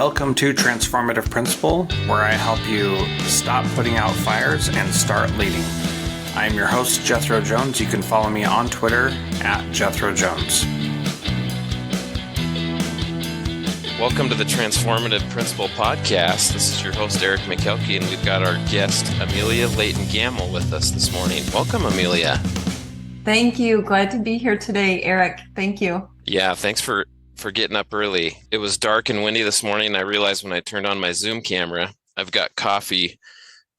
Welcome to Transformative Principal, where I help you stop putting out fires and start leading. I'm your host, Jethro Jones. You can follow me on Twitter at Jethro Jones. Welcome to the Transformative Principal podcast. This is your host, Eric McKelkey, and we've got our guest, Amelia Gamel, with us this morning. Welcome, Amelia. Thank you. Glad to be here today, Eric. Thank you. Yeah, thanks for getting up early. It was dark and windy this morning, and I realized when I turned on my Zoom camera, I've got coffee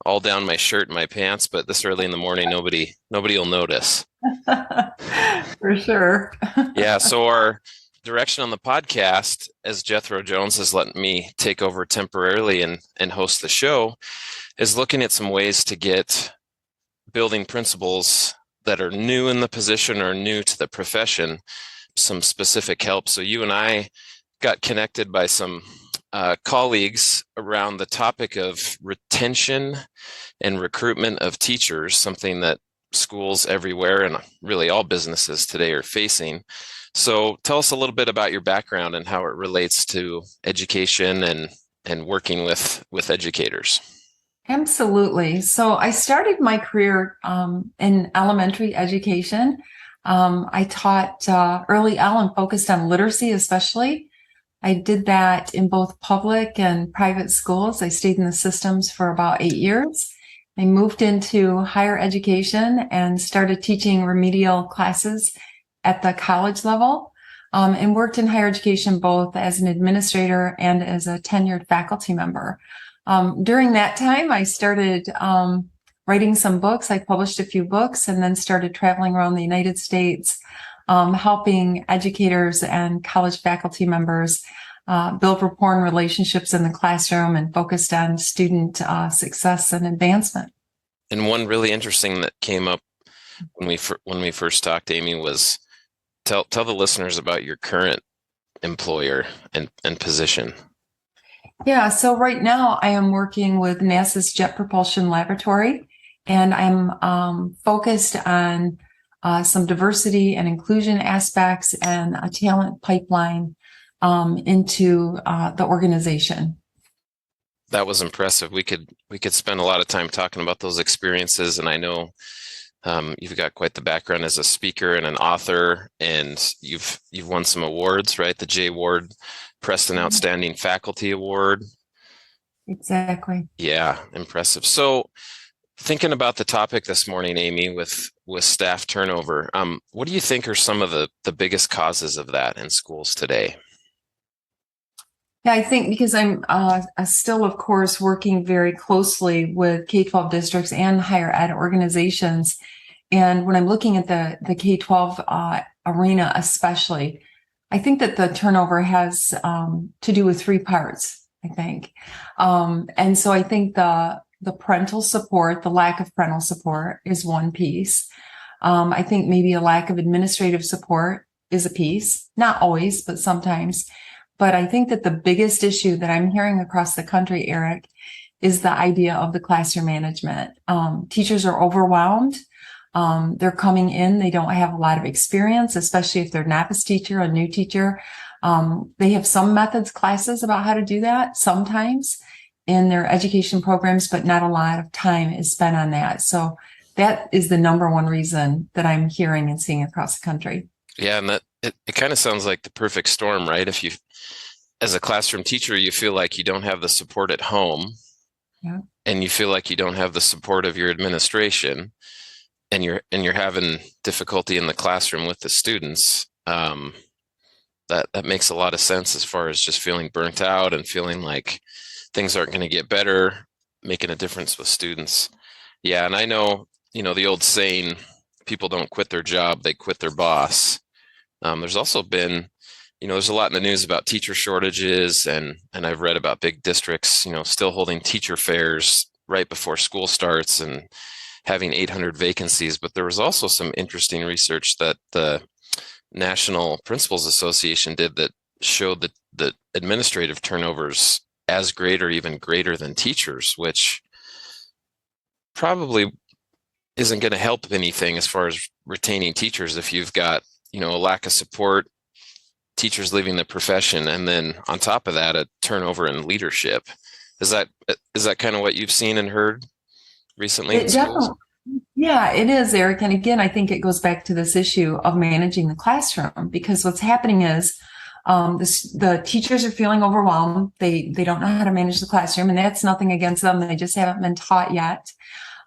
all down my shirt and my pants, but this early in the morning, nobody will notice. For sure. Yeah, so our direction on the podcast, as Jethro Jones has let me take over temporarily and host the show, is looking at some ways to get building principals that are new in the position or new to the profession some specific help. So you and I got connected by some colleagues around the topic of retention and recruitment of teachers, something that schools everywhere and really all businesses today are facing. So tell us a little bit about your background and how it relates to education and working with educators. Absolutely. So I started my career in elementary education. I taught early on, focused on literacy especially. I did that in both public and private schools. I stayed in the systems for about 8 years. I moved into higher education and started teaching remedial classes at the college level, and worked in higher education both as an administrator and as a tenured faculty member. During that time, I started writing some books. I published a few books and then started traveling around the United States, helping educators and college faculty members build rapport and relationships in the classroom and focused on student success and advancement. And one really interesting that came up when we first talked, Amy, was tell the listeners about your current employer and position. Yeah, so right now I am working with NASA's Jet Propulsion Laboratory, and I'm focused on some diversity and inclusion aspects and a talent pipeline into the organization. That was impressive. We could spend a lot of time talking about those experiences, and I know you've got quite the background as a speaker and an author, and you've won some awards, right? The J. Ward Preston Outstanding Faculty Award. Exactly. Yeah, impressive. So thinking about the topic this morning, Amy, with staff turnover, what do you think are some of the biggest causes of that in schools today? Yeah, I think because I'm still, of course, working very closely with K-12 districts and higher ed organizations. And when I'm looking at the K-12 arena especially, I think that the turnover has to do with three parts, I think. And so I think the parental support, the lack of parental support is one piece. I think maybe a lack of administrative support is a piece, not always, but sometimes. But I think that the biggest issue that I'm hearing across the country, Eric, is the idea of the classroom management. Teachers are overwhelmed. They're coming in. They don't have a lot of experience, especially if they're a novice teacher, a new teacher. They have some methods classes about how to do that sometimes in their education programs, but not a lot of time is spent on that. So that is the number one reason that I'm hearing and seeing across the country. Yeah, and it kind of sounds like the perfect storm, right? If you, as a classroom teacher, you feel like you don't have the support at home, yeah, and you feel like you don't have the support of your administration, and you're having difficulty in the classroom with the students, that makes a lot of sense as far as just feeling burnt out and feeling like things aren't going to get better, making a difference with students. Yeah, and I know, the old saying, people don't quit their job, they quit their boss. There's also been, there's a lot in the news about teacher shortages, and I've read about big districts, still holding teacher fairs right before school starts and having 800 vacancies. But there was also some interesting research that the National Principals Association did that showed that the administrative turnovers as great or even greater than teachers, which probably isn't going to help anything as far as retaining teachers if you've got, a lack of support teachers leaving the profession, and then on top of that, a turnover in leadership. Is that kind of what you've seen and heard recently in It schools? definitely, yeah, it is, Eric. And again, I think it goes back to this issue of managing the classroom, because what's happening is the teachers are feeling overwhelmed. They don't know how to manage the classroom, and that's nothing against them. They just haven't been taught yet.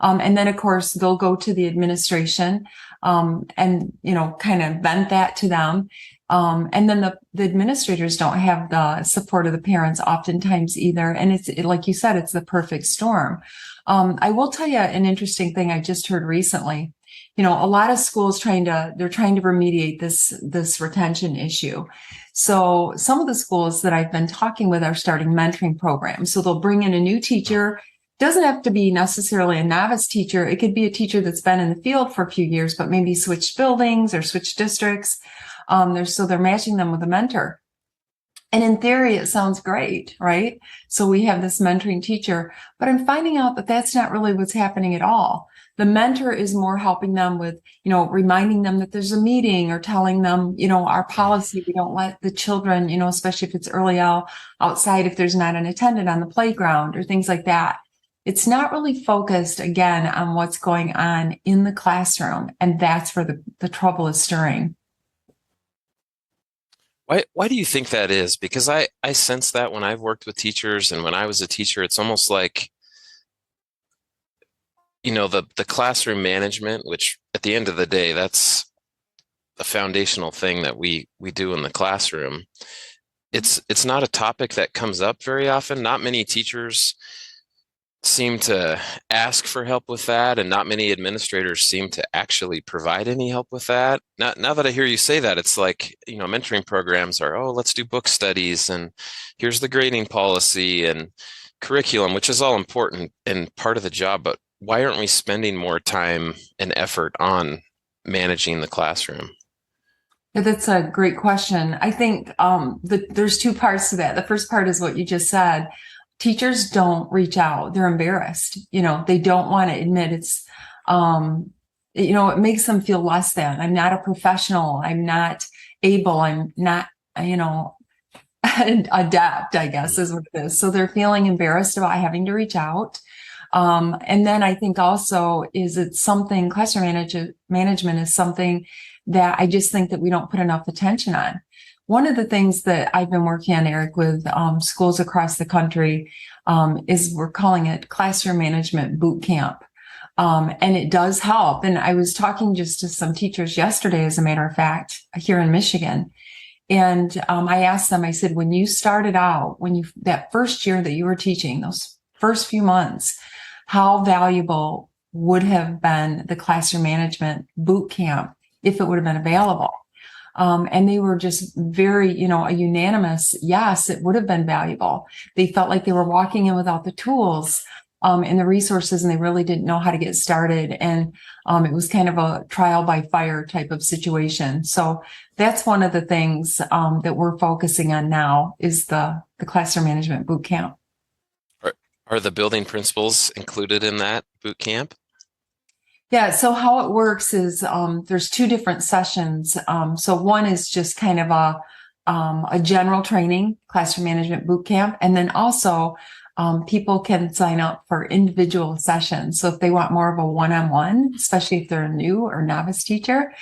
And then, of course, they'll go to the administration and, kind of vent that to them. And then the administrators don't have the support of the parents oftentimes either. And like you said, it's the perfect storm. I will tell you an interesting thing I just heard recently. A lot of schools they're trying to remediate this retention issue. So some of the schools that I've been talking with are starting mentoring programs. So they'll bring in a new teacher. Doesn't have to be necessarily a novice teacher. It could be a teacher that's been in the field for a few years, but maybe switched buildings or switched districts. So they're matching them with a mentor. And in theory, it sounds great, right? So we have this mentoring teacher, but I'm finding out that that's not really what's happening at all. The mentor is more helping them with, reminding them that there's a meeting, or telling them, our policy, we don't let the children, especially if it's early outside, if there's not an attendant on the playground or things like that. It's not really focused, again, on what's going on in the classroom. And that's where the trouble is stirring. Why do you think that is? Because I sense that when I've worked with teachers and when I was a teacher, it's almost like, the classroom management, which at the end of the day, that's a foundational thing that we do in the classroom. It's not a topic that comes up very often. Not many teachers seem to ask for help with that, and not many administrators seem to actually provide any help with that. Now that I hear you say that, it's like, mentoring programs are, oh, let's do book studies, and here's the grading policy and curriculum, which is all important and part of the job, but why aren't we spending more time and effort on managing the classroom? Yeah, that's a great question. I think there's two parts to that. The first part is what you just said. Teachers don't reach out. They're embarrassed. They don't want to admit it's, it makes them feel less than. I'm not a professional. I'm not able. I'm not, adept, I guess is what it is. So they're feeling embarrassed about having to reach out. And then I think also classroom management is something that I just think that we don't put enough attention on. One of the things that I've been working on, Eric, with schools across the country is we're calling it Classroom Management Boot Camp. And it does help. And I was talking just to some teachers yesterday, as a matter of fact, here in Michigan. And I asked them, I said, when you started out, that first year that you were teaching, those first few months, how valuable would have been the Classroom Management Boot Camp if it would have been available? And they were just very, a unanimous, yes, it would have been valuable. They felt like they were walking in without the tools and the resources, and they really didn't know how to get started. And it was kind of a trial by fire type of situation. So that's one of the things that we're focusing on now is the Classroom Management Boot Camp. Are the building principals included in that boot camp? Yeah. So how it works is there's two different sessions. So one is just kind of a general training, classroom management boot camp, and then also people can sign up for individual sessions. So if they want more of a one-on-one, especially if they're a new or novice teacher,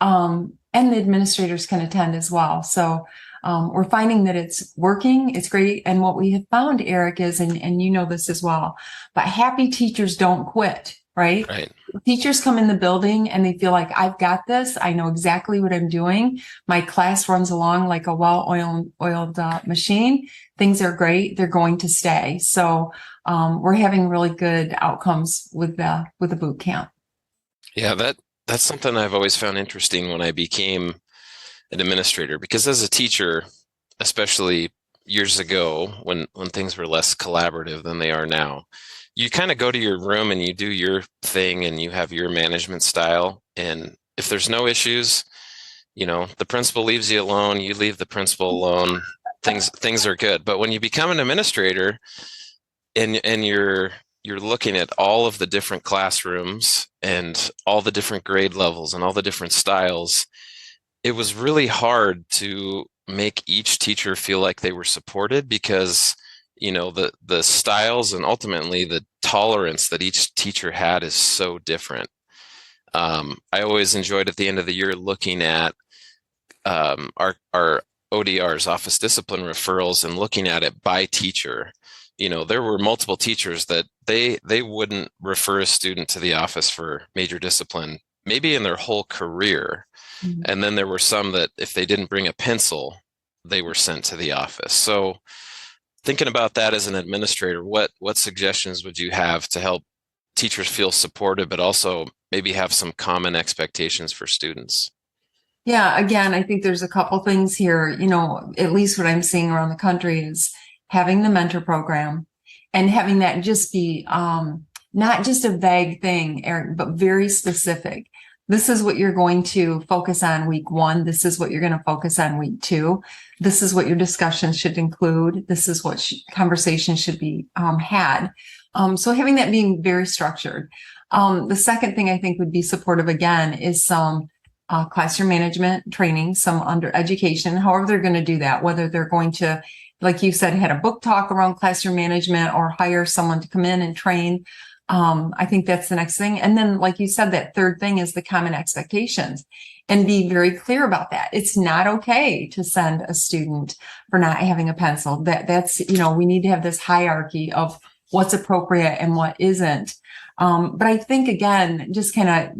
and the administrators can attend as well. So we're finding that it's working. It's great. And what we have found, Eric, is, and you know this as well, but happy teachers don't quit. Right? Right. Teachers come in the building and they feel like, I've got this. I know exactly what I'm doing. My class runs along like a well-oiled machine. Things are great. They're going to stay. So we're having really good outcomes with the boot camp. Yeah, that's something I've always found interesting when I became an administrator, because as a teacher, especially years ago when things were less collaborative than they are now, you kind of go to your room and you do your thing and you have your management style. And if there's no issues, the principal leaves you alone, you leave the principal alone, things are good. But when you become an administrator and you're looking at all of the different classrooms and all the different grade levels and all the different styles, it was really hard to make each teacher feel like they were supported, because the styles and ultimately the tolerance that each teacher had is so different. I always enjoyed at the end of the year looking at our ODRs, office discipline referrals, and looking at it by teacher. There were multiple teachers that they wouldn't refer a student to the office for major discipline, maybe in their whole career. Mhm. And then there were some that if they didn't bring a pencil, they were sent to the office. So thinking about that as an administrator, what suggestions would you have to help teachers feel supported, but also maybe have some common expectations for students? Yeah, again, I think there's a couple things here. At least what I'm seeing around the country is having the mentor program and having that just be not just a vague thing, Eric, but very specific. This is what you're going to focus on week 1. This is what you're going to focus on week 2. This is what your discussion should include. This is what conversations should be had. So having that being very structured. The second thing I think would be supportive again is some classroom management training, some under education, however they're going to do that, whether they're going to, like you said, had a book talk around classroom management or hire someone to come in and train. I think that's the next thing. And then, like you said, that third thing is the common expectations, and be very clear about that. It's not okay to send a student for not having a pencil. That's, we need to have this hierarchy of what's appropriate and what isn't. But I think, again, just kind of,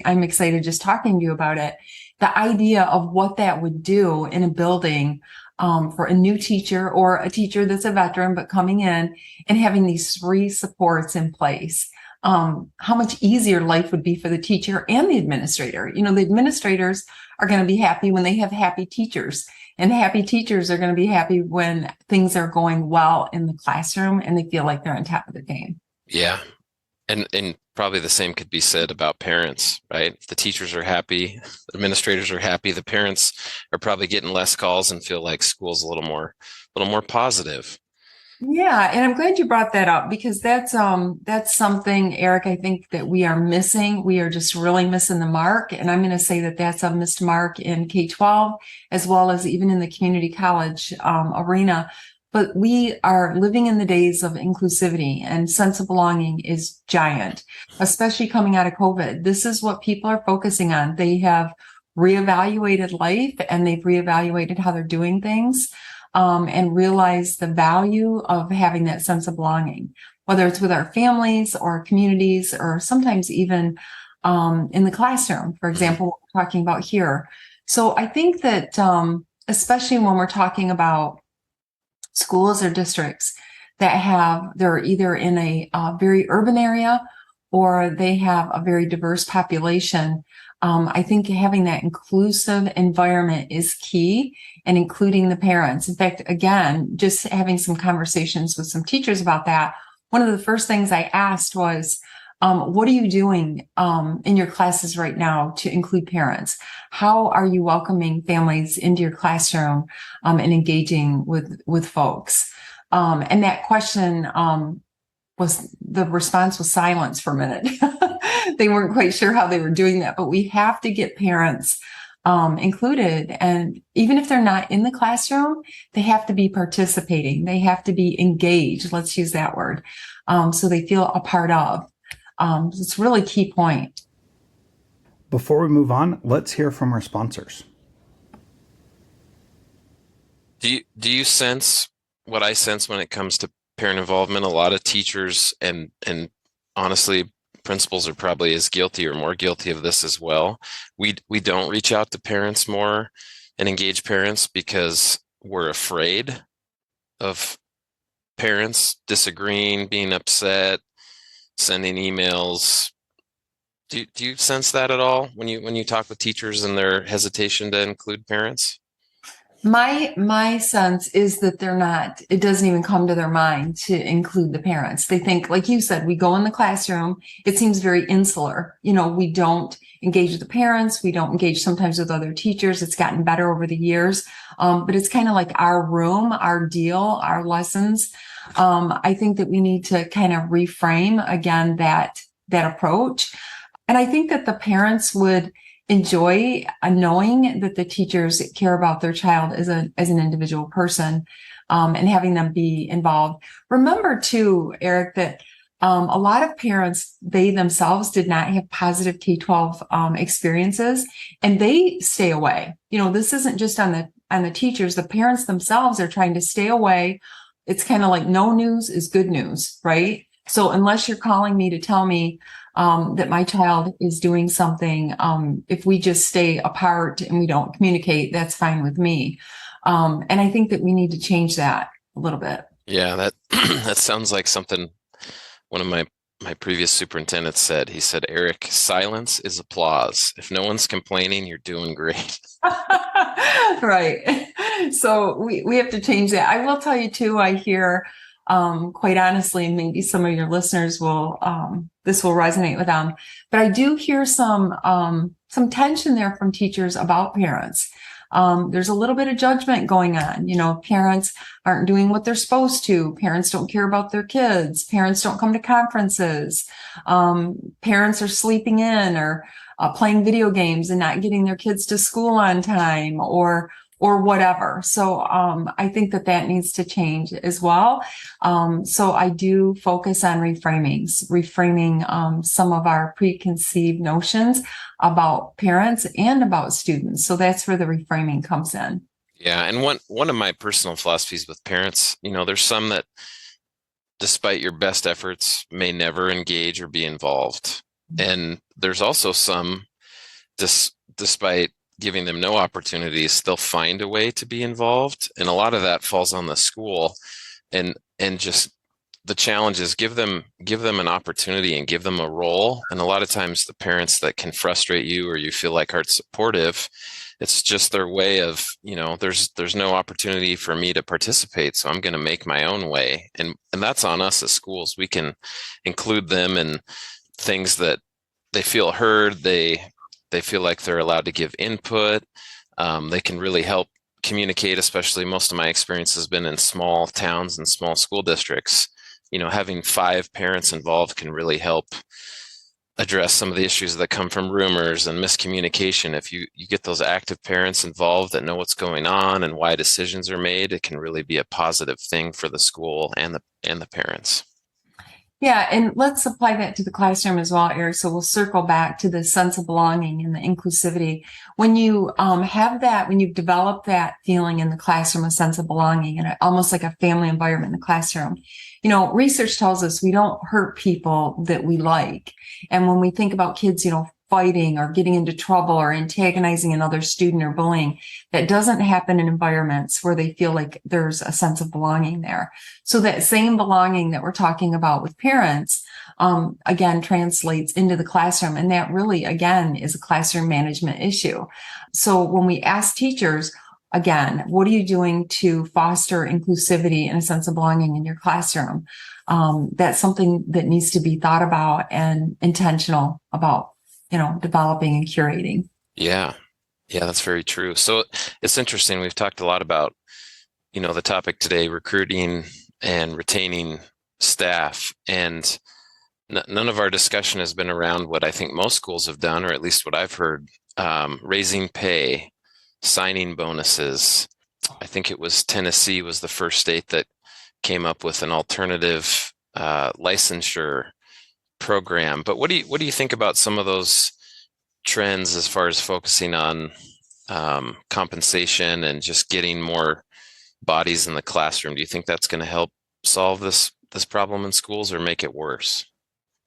I'm excited just talking to you about it. The idea of what that would do in a building for a new teacher or a teacher that's a veteran, but coming in and having these 3 supports in place. How much easier life would be for the teacher and the administrator. The administrators are going to be happy when they have happy teachers, and happy teachers are going to be happy when things are going well in the classroom and they feel like they're on top of the game. Yeah. And probably the same could be said about parents, right? If the teachers are happy, the administrators are happy, the parents are probably getting less calls and feel like school's a little more positive. Yeah, and I'm glad you brought that up, because that's something, Eric, I think that we are missing. We are just really missing the mark. And I'm going to say that that's a missed mark in K-12, as well as even in the community college arena. But we are living in the days of inclusivity, and sense of belonging is giant, especially coming out of COVID. This is what people are focusing on. They have reevaluated life, and they've reevaluated how they're doing things, and realized the value of having that sense of belonging, whether it's with our families or communities, or sometimes even in the classroom, for example, what we're talking about here. So I think that especially when we're talking about schools or districts that they're either in a very urban area or they have a very diverse population, I think having that inclusive environment is key, and including the parents. In fact, again, just having some conversations with some teachers about that, one of the first things I asked was, what are you doing in your classes right now to include parents? How are you welcoming families into your classroom and engaging with folks? And that question the response was silence for a minute. They weren't quite sure how they were doing that, but we have to get parents included. And even if they're not in the classroom, they have to be participating. They have to be engaged. Let's use that word. So they feel a part of. It's a really key point. Before we move on, let's hear from our sponsors. Do you sense what I sense when it comes to parent involvement? A lot of teachers and honestly, principals are probably as guilty or more guilty of this as well. We don't reach out to parents more and engage parents because we're afraid of parents disagreeing, being upset, sending emails. Do you sense that at all when you talk with teachers and their hesitation to include parents? My sense is that it doesn't even come to their mind to include the parents. They think, like you said, we go in the classroom, it seems very insular. We don't engage with the parents. We don't engage sometimes with other teachers. It's gotten better over the years. But it's kind of like our room, our deal, our lessons. I think that we need to kind of reframe again that approach. And I think that the parents would enjoy knowing that the teachers care about their child as an individual person, and having them be involved. Remember too, Eric, that a lot of parents, they themselves did not have positive K-12 experiences, and they stay away. This isn't just on the teachers. The parents themselves are trying to stay away. It's kind of like no news is good news, right? So unless you're calling me to tell me that my child is doing something, if we just stay apart and we don't communicate, that's fine with me. And I think that we need to change that a little bit. Yeah, that that sounds like something one of my previous superintendents said. He said, Eric, silence is applause. If no one's complaining, you're doing great. Right. So we have to change that. I will tell you too, I hear, quite honestly, and maybe some of your listeners will, this will resonate with them, but I do hear some tension there from teachers about parents. There's a little bit of judgment going on. Parents aren't doing what they're supposed to. Parents don't care about their kids. Parents don't come to conferences. Parents are sleeping in or playing video games and not getting their kids to school on time or whatever. So I think that needs to change as well. So I do focus on reframing some of our preconceived notions about parents and about students. So that's where the reframing comes in. Yeah, and one of my personal philosophies with parents, there's some that, despite your best efforts, may never engage or be involved. And there's also some, despite giving them no opportunities, they'll find a way to be involved. And a lot of that falls on the school. And just the challenge is give them an opportunity and give them a role. And a lot of times the parents that can frustrate you or you feel like aren't supportive, it's just their way of, there's no opportunity for me to participate, so I'm going to make my own way. And that's on us as schools. We can include them in things that they feel heard. They feel like they're allowed to give input. They can really help communicate, especially most of my experience has been in small towns and small school districts. Having 5 parents involved can really help address some of the issues that come from rumors and miscommunication. If you get those active parents involved that know what's going on and why decisions are made, it can really be a positive thing for the school and the parents. Yeah, and let's apply that to the classroom as well, Eric. So we'll circle back to the sense of belonging and the inclusivity. When you have that, when you've developed that feeling in the classroom, a sense of belonging, and almost like a family environment in the classroom, research tells us we don't hurt people that we like. And when we think about kids, fighting or getting into trouble or antagonizing another student or bullying, that doesn't happen in environments where they feel like there's a sense of belonging there. So that same belonging that we're talking about with parents, again, translates into the classroom. And that really, again, is a classroom management issue. So when we ask teachers, again, what are you doing to foster inclusivity and a sense of belonging in your classroom? That's something that needs to be thought about and intentional about, developing and curating. Yeah, that's very true. So it's interesting. We've talked a lot about, the topic today, recruiting and retaining staff. And none of our discussion has been around what I think most schools have done, or at least what I've heard, raising pay, signing bonuses. I think it was Tennessee was the first state that came up with an alternative licensure program. But what do you think about some of those trends as far as focusing on compensation and just getting more bodies in the classroom? Do you think that's going to help solve this problem in schools or make it worse?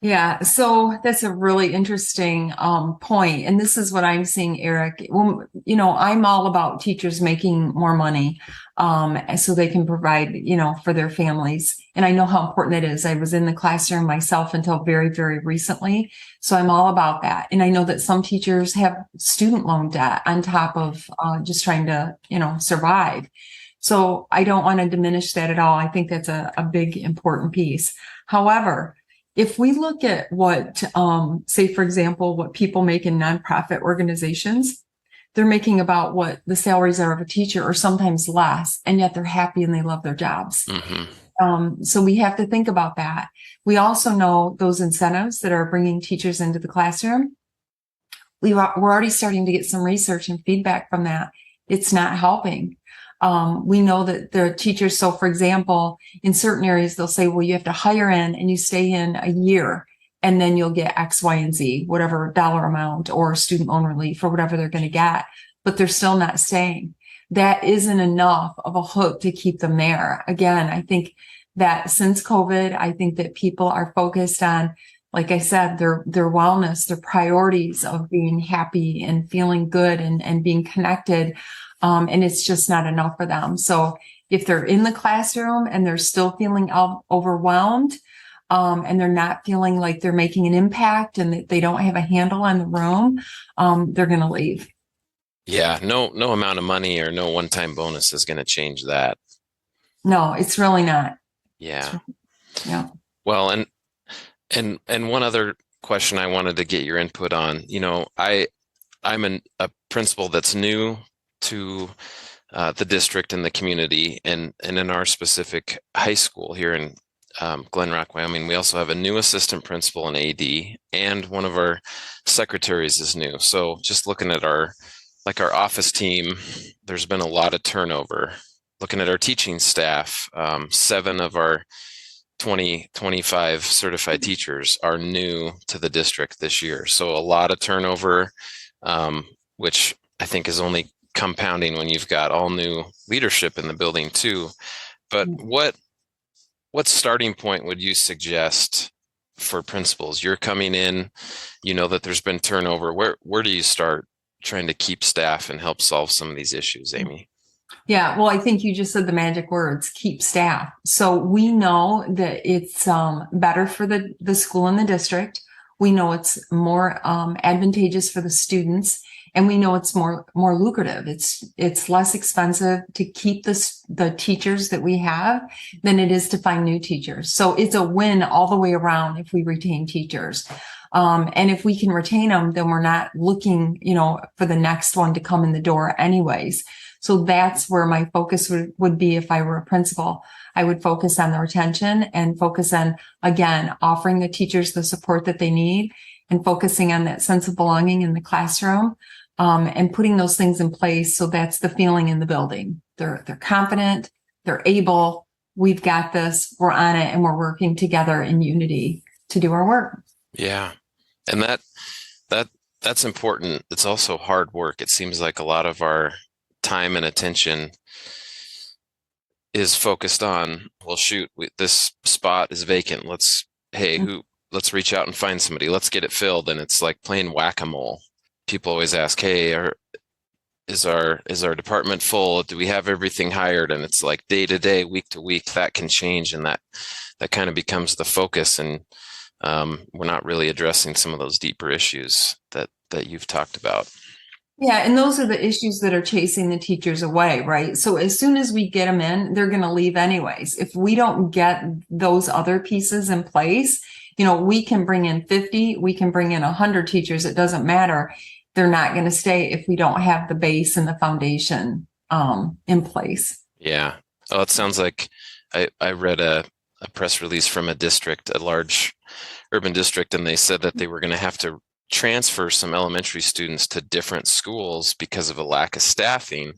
Yeah, so that's a really interesting point. And this is what I'm seeing, Eric. Well, I'm all about teachers making more money so they can provide, for their families. And I know how important that is. I was in the classroom myself until very, very recently. So I'm all about that. And I know that some teachers have student loan debt on top of just trying to, survive. So I don't want to diminish that at all. I think that's a big, important piece. However, if we look at what, say, for example, what people make in nonprofit organizations, they're making about what the salaries are of a teacher or sometimes less, and yet they're happy and they love their jobs. Mm-hmm. So we have to think about that. We also know those incentives that are bringing teachers into the classroom. we're already starting to get some research and feedback from that. It's not helping. We know that there are teachers. So for example, in certain areas, they'll say, well, you have to hire in and you stay in a year and then you'll get X, Y, and Z, whatever dollar amount or student loan relief or whatever they're going to get, but they're still not staying. That isn't enough of a hook to keep them there. Again, I think that since COVID, I think that people are focused on, like I said, their wellness, their priorities of being happy and feeling good and being connected. And it's just not enough for them. So if they're in the classroom and they're still feeling overwhelmed, and they're not feeling like they're making an impact and that they don't have a handle on the room, they're going to leave. Yeah, no amount of money or no one-time bonus is going to change that. No, it's really not. Yeah. Yeah. Well, and one other question I wanted to get your input on. I'm a principal that's new to the district and the community, and in our specific high school here in Glen Rock, Wyoming, we also have a new assistant principal and AD, and one of our secretaries is new. So just looking at our office team, there's been a lot of turnover. Looking at our teaching staff, 7 of our 25 certified teachers are new to the district this year. So a lot of turnover, which I think is only compounding when you've got all new leadership in the building too. But what starting point would you suggest for principals? You're coming in, you know that there's been turnover. Where do you start trying to keep staff and help solve some of these issues, Amy? Yeah, well, I think you just said the magic words, keep staff. So we know that it's better for the school and the district. We know it's more advantageous for the students, and we know it's more lucrative. It's less expensive to keep the teachers that we have than it is to find new teachers. So it's a win all the way around if we retain teachers. And if we can retain them, then we're not looking, for the next one to come in the door anyways. So that's where my focus would be if I were a principal. I would focus on the retention and focus on, again, offering the teachers the support that they need and focusing on that sense of belonging in the classroom, and putting those things in place. So that's the feeling in the building. They're confident, they're able, we've got this, we're on it, and we're working together in unity to do our work. Yeah. And that's important. It's also hard work. It seems like a lot of our time and attention is focused on, well, shoot, this spot is vacant. Let's reach out and find somebody. Let's get it filled. And it's like playing whack-a-mole. People always ask, hey, is our department full? Do we have everything hired? And it's like day to day, week to week, that can change. And that kind of becomes the focus. And we're not really addressing some of those deeper issues that you've talked about. Yeah, and those are the issues that are chasing the teachers away, right? So as soon as we get them in, they're going to leave anyways. If we don't get those other pieces in place, we can bring in 50, we can bring in 100 teachers. It doesn't matter. They're not going to stay if we don't have the base and the foundation in place. Yeah. Oh, it sounds like I read a press release from a district, a large urban district, and they said that they were going to have to transfer some elementary students to different schools because of a lack of staffing.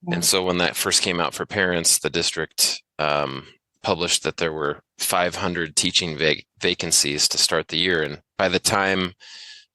Yeah. And so when that first came out for parents, the district published that there were 500 teaching vacancies to start the year. And by the time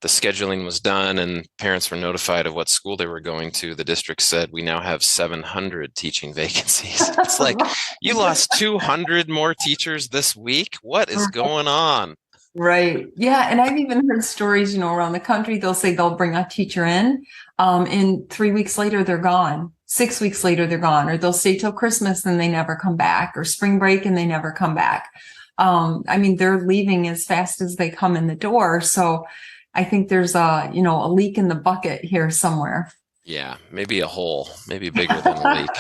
the scheduling was done and parents were notified of what school they were going to, the district said, we now have 700 teaching vacancies. It's like, you lost 200 more teachers this week? What is going on? Right. Yeah. And I've even heard stories, around the country. They'll say they'll bring a teacher in, and 3 weeks later, they're gone. 6 weeks later, they're gone, or they'll stay till Christmas and they never come back, or spring break and they never come back. They're leaving as fast as they come in the door. So I think there's a leak in the bucket here somewhere. Yeah. Maybe a hole, maybe bigger than a leak.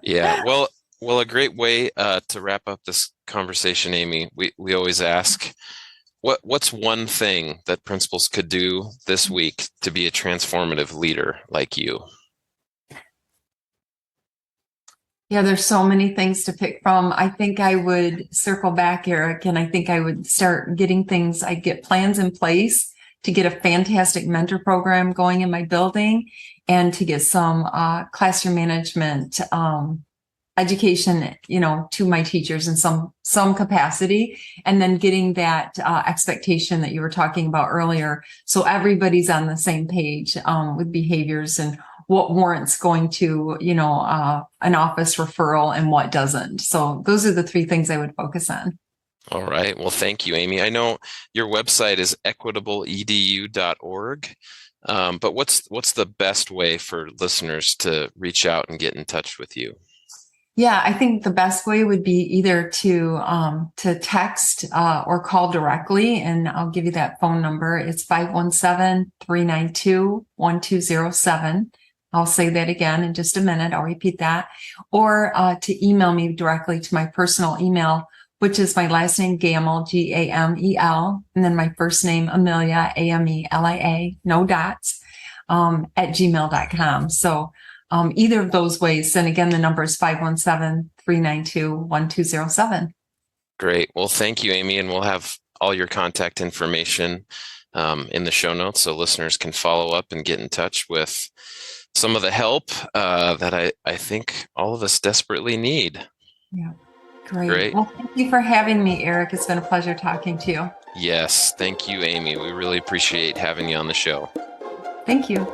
Yeah. Well, a great way to wrap up this conversation, Amy, we always ask, what's one thing that principals could do this week to be a transformative leader like you? Yeah, there's so many things to pick from. I think I would circle back, Eric, and I think I would start getting I'd get plans in place to get a fantastic mentor program going in my building and to get some classroom management education, to my teachers in some capacity, and then getting that expectation that you were talking about earlier, so everybody's on the same page with behaviors and what warrants going to an office referral and what doesn't. So those are the three things I would focus on. All right. Well, thank you, Amy. I know your website is equitableedu.org, but what's the best way for listeners to reach out and get in touch with you? Yeah, I think the best way would be either to text or call directly, and I'll give you that phone number. It's 517-392-1207. I'll say that again in just a minute. I'll repeat that. Or to email me directly to my personal email, which is my last name, Gamel, Gamel, and then my first name, Amelia, Amelia, no dots, at gmail.com. So either of those ways. And again, the number is 517-392-1207. Great. Well, thank you, Amy. And we'll have all your contact information in the show notes so listeners can follow up and get in touch with some of the help that I think all of us desperately need. Yeah. Great. Well, thank you for having me, Eric. It's been a pleasure talking to you. Yes. Thank you, Amy. We really appreciate having you on the show. Thank you.